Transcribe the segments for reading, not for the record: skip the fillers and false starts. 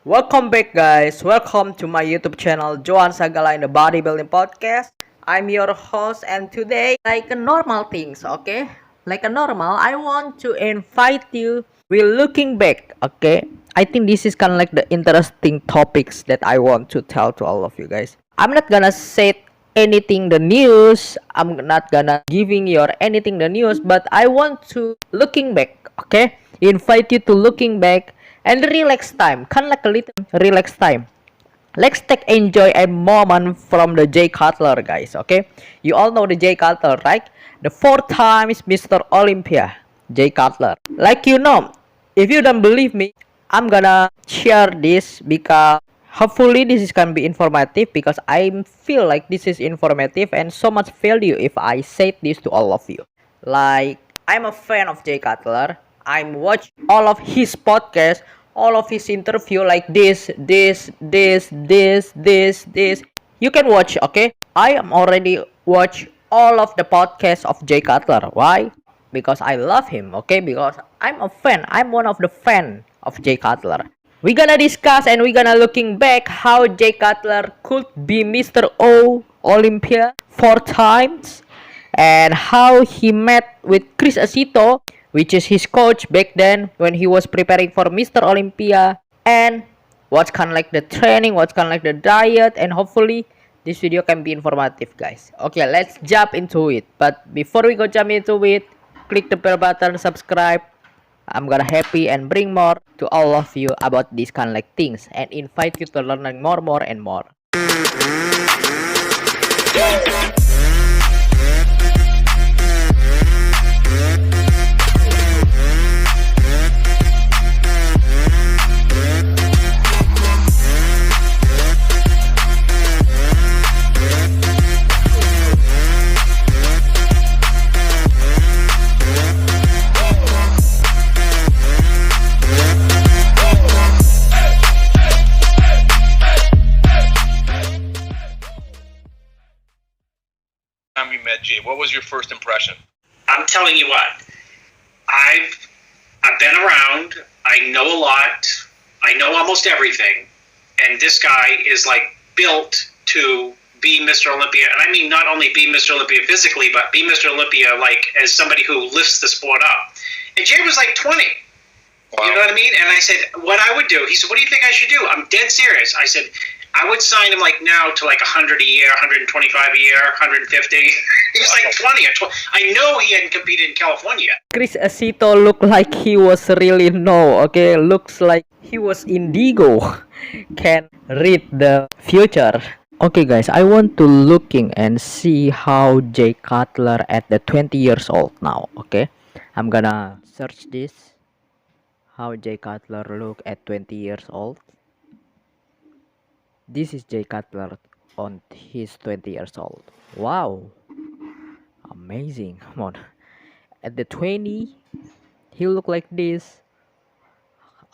Welcome back, guys. Welcome to my YouTube channel, Joan in the Bodybuilding Podcast. I'm your host, and today, like a normal things, okay? Like a normal, I want to invite you. We're looking back, okay? I think this is kind of like the interesting topics that I want to tell to all of you guys. I'm not gonna say anything the news. I'm not gonna giving you or anything the news, but I want to looking back, okay? Invite you to looking back and relax time, kind of like a little relax time. Let's take enjoy a moment from the Jay Cutler, guys. Okay, you all know the Jay Cutler, right? The 4 times Mr. Olympia, Jay Cutler. Like if you don't believe me, I'm gonna share this because hopefully this is gonna be informative because I feel like this is informative and so much value if I say this to all of you. Like, I'm a fan of Jay Cutler. I'm watch all of his podcast, all of his interview like this. You can watch, okay? I am already watch all of the podcasts of Jay Cutler. Why? Because I love him, okay? Because I'm a fan. I'm one of the fan of Jay Cutler. We're gonna discuss and we're gonna looking back how Jay Cutler could be Mr. Olympia 4 times and how he met with Chris Aceto, which is his coach back then when he was preparing for Mr. Olympia, and what's kind of like the training, what's kind of like the diet, and hopefully this video can be informative, guys. Okay, let's jump into it. But before we go jump into it, click the bell button, subscribe. I'm gonna happy and bring more to all of you about these kind of like things and invite you to learn more and more. Time you met Jay, what was your first impression? I'm telling you what, I've been around. I know a lot. I know almost everything, and this guy is like built to be Mr. Olympia. And I mean not only be Mr. Olympia physically, but be Mr. Olympia like as somebody who lifts the sport up. And Jay was like 20. Wow. You know what I mean? And I said, what I would do. He said, what do you think I should do? I'm dead serious. I said, I would sign him like now to like 100 a year, 125 a year, 150. He was like 20 or 12. I know he hadn't competed in California yet. Chris Aceto looked like he was really okay? Looks like he was indigo. Can read the future. Okay, guys, I want to looking and see how Jay Cutler at the 20 years old now, okay? I'm gonna search this. How Jay Cutler look at 20 years old. This is Jay Cutler on his 20 years old. Wow. Amazing. Come on. At the 20, he look like this.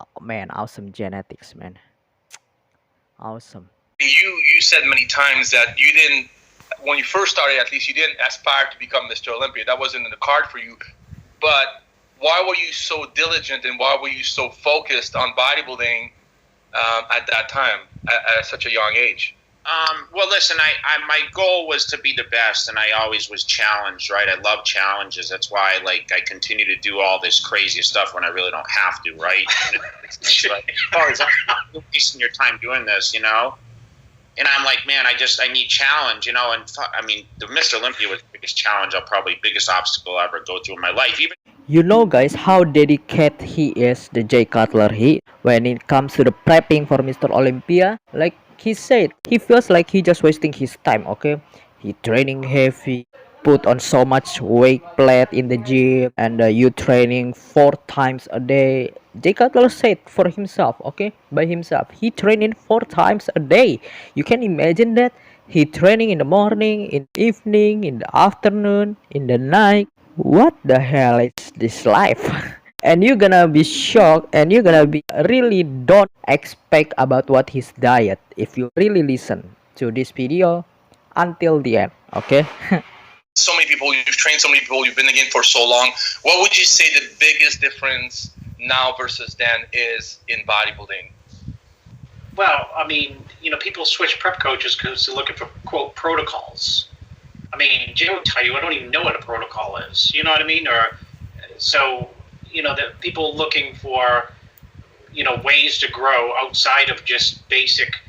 Oh, man, awesome genetics, man. Awesome. You said many times that you didn't, when you first started at least, you didn't aspire to become Mr. Olympia. That wasn't in the card for you. But why were you so diligent and why were you so focused on bodybuilding at that time, at such a young age? Well, listen, my goal was to be the best, and I always was challenged, right? I love challenges. That's why I continue to do all this crazy stuff when I really don't have to, right? It's like, you're wasting your time doing this, And I'm like, man, I need challenge, and I mean, the Mr. Olympia was the biggest challenge, biggest obstacle I'll ever go through in my life. Guys, how dedicated he is, the Jay Cutler, when it comes to the prepping for Mr. Olympia. Like he said, he feels like he just wasting his time, okay? He training heavy, put on so much weight plate in the gym, and you training 4 times a day. Jay Cutler said for himself, okay? By himself, he training 4 times a day. You can imagine that? He training in the morning, in the evening, in the afternoon, in the night. What the hell is this life? And you're gonna be shocked and you're gonna be really don't expect about what his diet if you really listen to this video until the end, okay? So many people, you've trained so many people, you've been in the game for so long. What would you say the biggest difference now versus then is in bodybuilding? Well, I mean, people switch prep coaches because they're looking for quote protocols. I mean, Jay would tell you, I don't even know what a protocol is. You know what I mean? Or so, the people looking for, ways to grow outside of just basic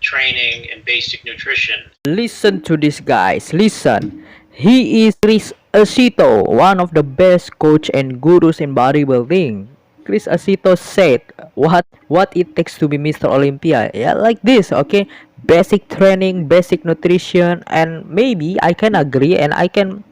training and basic nutrition. Listen to this, guys. Listen. He is Chris Aceto, one of the best coach and gurus in bodybuilding. Chris Aceto said what it takes to be Mr. Olympia. Yeah, like this, okay? Basic training, basic nutrition, and maybe I can agree and I can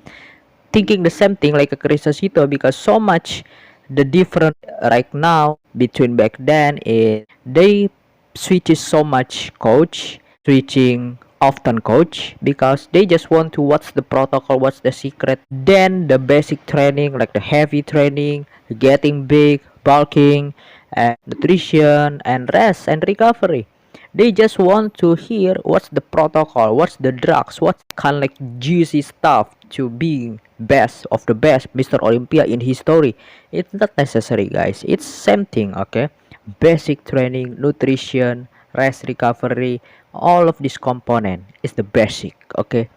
thinking the same thing like a Chris Aceto, because so much the difference right now between back then is they switches so much coach, switching often coach, because they just want to what's the protocol, what's the secret, then the basic training like the heavy training, getting big, bulking, and nutrition and rest and recovery. They just want to hear what's the protocol, what's the drugs, what's kind of like juicy stuff to being best of the best Mr. Olympia in history. It's not necessary, guys. It's same thing, okay? Basic training, nutrition, rest, recovery, all of this component is the basic, okay?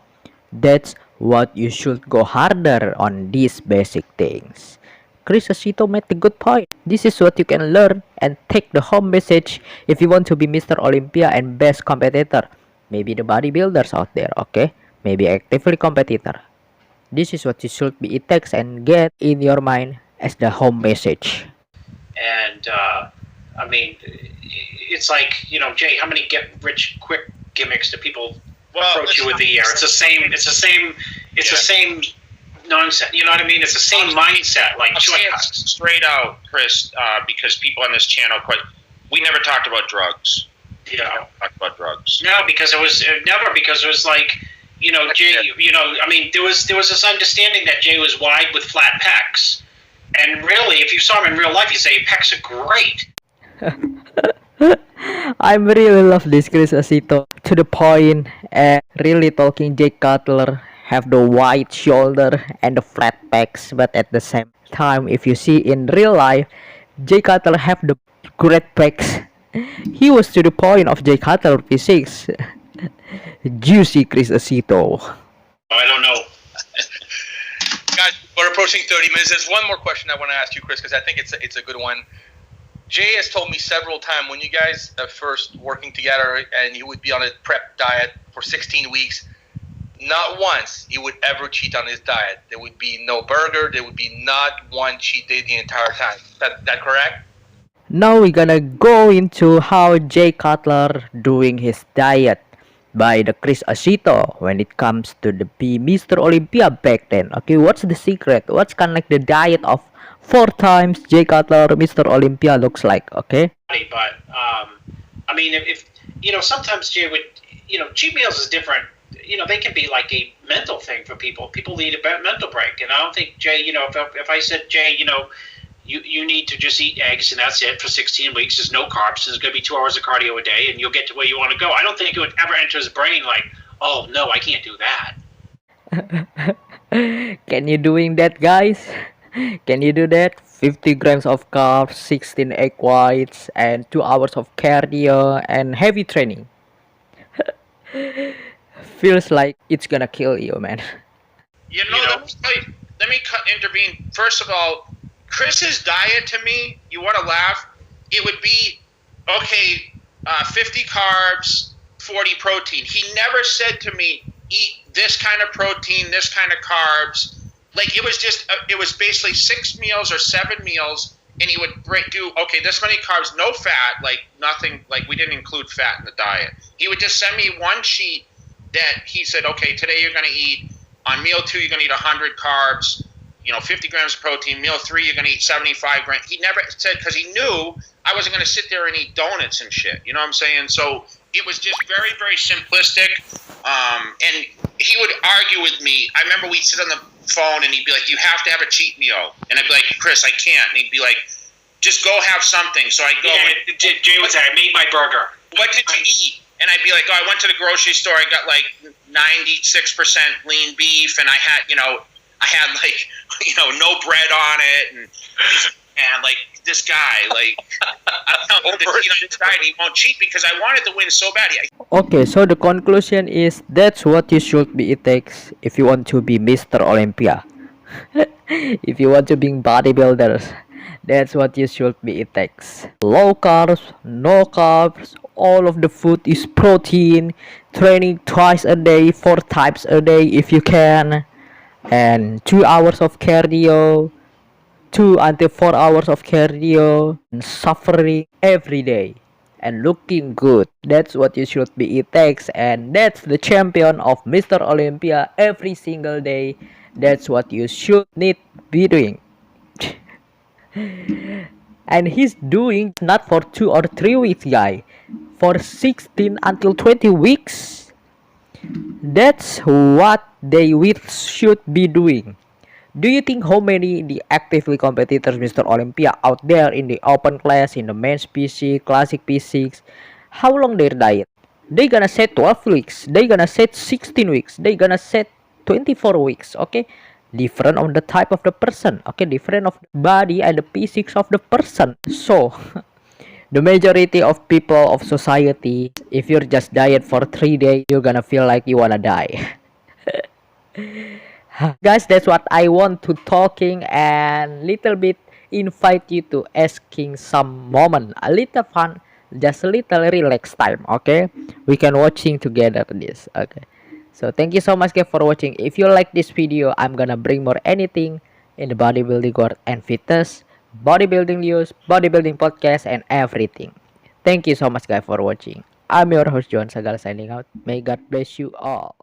That's what you should go harder on these basic things. Chris Aceto made a good point. This is what you can learn and take the home message if you want to be Mr. Olympia and best competitor. Maybe the bodybuilders out there, okay? Maybe actively competitor. This is what you should be it takes and get in your mind as the home message. And I mean, it's like Jay, how many get rich quick gimmicks do people approach you with the year? It's the same. It's the same. It's the same nonsense. You know what I mean? It's the same mindset. Like I'll say it straight out, Chris, because people on this channel we never talked about drugs. Yeah, we never talked about drugs. No, because it was like Jay. I mean, there was this understanding that Jay was wide with flat pecs, and really, if you saw him in real life, you say pecs are great. I really love this Chris Aceto to the point and really talking Jay Cutler have the wide shoulder and the flat pecs, but at the same time if you see in real life Jay Cutler have the great pecs. He was to the point of Jay Cutler physics. Juicy Chris Aceto. I don't know. Guys, we're approaching 30 minutes. There's one more question I want to ask you, Chris, because I think it's a good one. Jay has told me several times when you guys are first working together and he would be on a prep diet for 16 weeks, not once he would ever cheat on his diet. There would be no burger. There would be not one cheat day the entire time. That correct? Now we're gonna go into how Jay Cutler doing his diet by the Chris Aceto when it comes to the be Mr. Olympia back then. Okay, what's the secret? What's kind of like the diet of 4 times Jay Cutler Mr. Olympia looks like? Okay. But I mean, if sometimes Jay would, cheat meals is different. They can be like a mental thing for people. People need a mental break, and I don't think Jay. If I said Jay, you need to just eat eggs and that's it for 16 weeks. There's no carbs. There's going to be 2 hours of cardio a day, and you'll get to where you want to go. I don't think it would ever enter his brain like, oh no, I can't do that. Can you doing that, guys? Can you do that? 50 grams of carbs, 16 egg whites, and 2 hours of cardio and heavy training. Feels like it's gonna kill you, man. Let me intervene. First of all, Chris's diet to me, you want to laugh, it would be, 50 carbs, 40 protein. He never said to me, eat this kind of protein, this kind of carbs. Like, it was basically 6 meals or 7 meals, and he would do, this many carbs, no fat, like nothing, like we didn't include fat in the diet. He would just send me one sheet that he said, today you're going to eat, on meal 2 you're going to eat 100 carbs, 50 grams of protein. Meal 3, you're going to eat 75 grams. He never said, because he knew I wasn't going to sit there and eat donuts and shit. You know what I'm saying? So it was just very, very simplistic. And he would argue with me. I remember we'd sit on the phone and he'd be like, you have to have a cheat meal. And I'd be like, Chris, I can't. And he'd be like, just go have something. So I'd go. Yeah, Jay would say, I made my burger. What did you eat? And I'd be like, I went to the grocery store. I got like 96% lean beef, and I had, like, no bread on it, and like this guy. Like, I don't know, this guy, he won't cheat because I wanted to win so bad. Okay, so the conclusion is that's what you should be it takes if you want to be Mr. Olympia. If you want to be bodybuilders, that's what you should be it takes. Low carbs, no carbs, all of the food is protein, training twice a day, 4 times a day if you can, and 2 hours of cardio, 2 until 4 hours of cardio, and suffering every day and looking good. That's what you should be it takes, and that's the champion of Mr. Olympia every single day. That's what you should need be doing. And he's doing not for 2 or 3 weeks, guy, for 16 until 20 weeks. That's what they should be doing. Do you think how many the actively competitors Mr. Olympia out there in the open class, in the men's P6, classic P6, how long their diet? They gonna set 12 weeks, they gonna set 16 weeks, they gonna set 24 weeks, okay? Different on the type of the person, okay? Different of the body and the P6 of the person. So, the majority of people of society, if you're just diet for 3 days, you're gonna feel like you wanna die. Guys, that's what I want to talking and little bit invite you to asking some moment, a little fun, just a little relax time, okay? We can watching together this, okay? So thank you so much guys for watching. If you like this video, I'm gonna bring more anything in the bodybuilding world and fitness, bodybuilding news, bodybuilding podcast, and everything. Thank you so much guys for watching. I'm your host Joan Sagala signing out. May God bless you all.